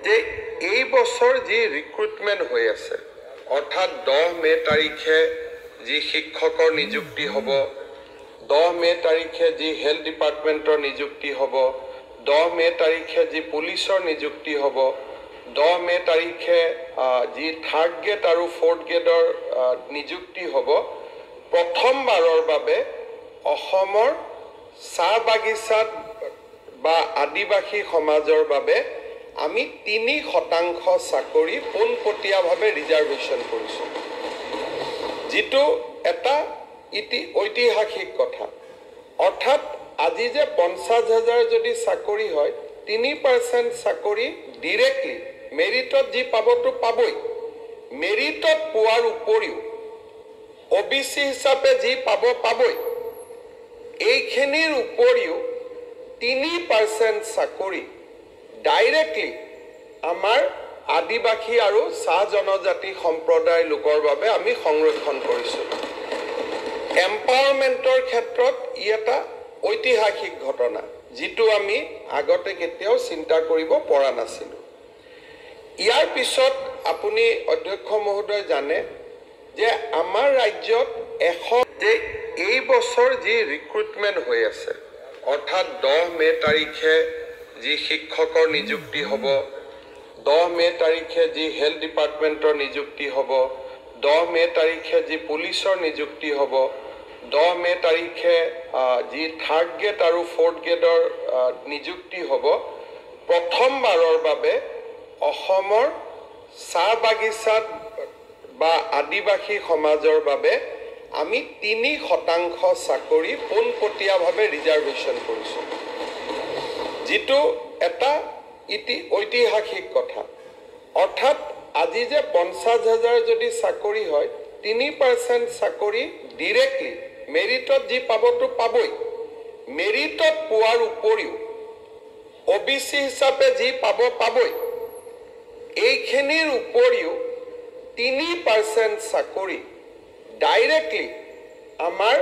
যে এই বছৰ যি ৰিক্ৰুটমেণ্ট হৈ আছে অৰ্থাৎ 10 মে তাৰিখে যি শিক্ষকৰ নিযুক্তি হ'ব 10 মে তাৰিখে যি হেল্থ ডিপাৰ্টমেণ্টৰ নিযুক্তি হ'ব 10 মে তাৰিখে যি পুলিচৰ নিযুক্তি হ'ব 10 মে তাৰিখে যি থাৰ্ড গ্ৰেড আৰু ফৰ্থ গ্ৰেডৰ নিযুক্তি হ'ব প্ৰথমবাৰৰ বাবে অসমৰ চাহ বাগিচাত বা আদিবাসী সমাজৰ বাবে আমি 3% চাকৰি পোনপটীয়াভাৱে ৰিজাৰ্ভেশ্যন কৰিছোঁ যেটো এটা ঐতিহাসিক কথা অৰ্থাৎ আজি যে 50,000 যদি চাকৰি হয় 3% চাকৰি ডাইৰেক্টলি মেৰিটত যি পাবতো পাবই মেৰিটত পোৱাৰ উপৰিও ওবিসি হিচাপে যি পাবই এইখিনিৰ উপৰিও 3% চাকৰি ডাইৰেক্টলি আমাৰ আদিবাসী আৰু চাহ জনজাতি সম্প্ৰদায়ৰ লোকৰ বাবে আমি সংৰক্ষণ কৰিছোঁ এম্পাৱাৰমেণ্টৰ ক্ষেত্ৰত ই এটা ঐতিহাসিক ঘটনা যেটো আমি আগতে কেতিয়াও চিন্তা কৰিব পৰা নাছিলো ইয়াৰ পিছত আপুনি অধ্যক্ষ মহোদয় জানে যে আমাৰ ৰাজ্যত যে এই বছৰ যি ৰিক্ৰুটমেণ্ট হৈ আছে অৰ্থাৎ 10 মে তাৰিখে যি শিক্ষকৰ নিযুক্তি হ'ব 10 মে তাৰিখে যি হেল্থ ডিপাৰ্টমেণ্টৰ নিযুক্তি হ'ব 10 মে তাৰিখে যি পুলিচৰ নিযুক্তি হ'ব 10 মে তাৰিখে যি থাৰ্ড গ্ৰেড আৰু ফৰ্থ গ্ৰেডৰ নিযুক্তি হ'ব প্ৰথমবাৰৰ বাবে অসমৰ চাহ বাগিচাত বা আদিবাসী সমাজৰ বাবে আমি 3% চাকৰি পোনপটীয়াভাৱে ৰিজাৰ্ভেশ্যন কৰিছোঁ যেটো এটা ঐতিহাসিক কথা অৰ্থাৎ আজি যে 50,000 যদি চাকৰি হয় 3% চাকৰি ডাইৰেক্টলি মেৰিটত যি পাবতো পাবই মেৰিটত পোৱাৰ উপৰিও ওবিসি হিচাপে যি পাবই এইখিনিৰ উপৰিও 3% চাকৰি ডাইৰেক্টলি আমাৰ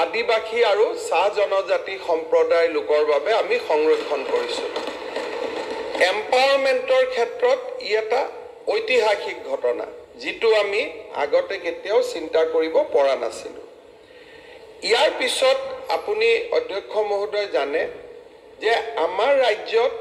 আদিবাসী আৰু চাহ জনজাতি সম্প্ৰদায়ৰ লোকৰ বাবে আমি সংৰক্ষণ কৰিছোঁ এম্পাৱাৰমেণ্টৰ ক্ষেত্ৰত ই এটা ঐতিহাসিক ঘটনা যেটো আমি আগতে কেতিয়াও চিন্তা কৰিব পৰা নাছিলো ইয়াৰ পিছত আপুনি অধ্যক্ষ মহোদয় জানে যে আমাৰ ৰাজ্যত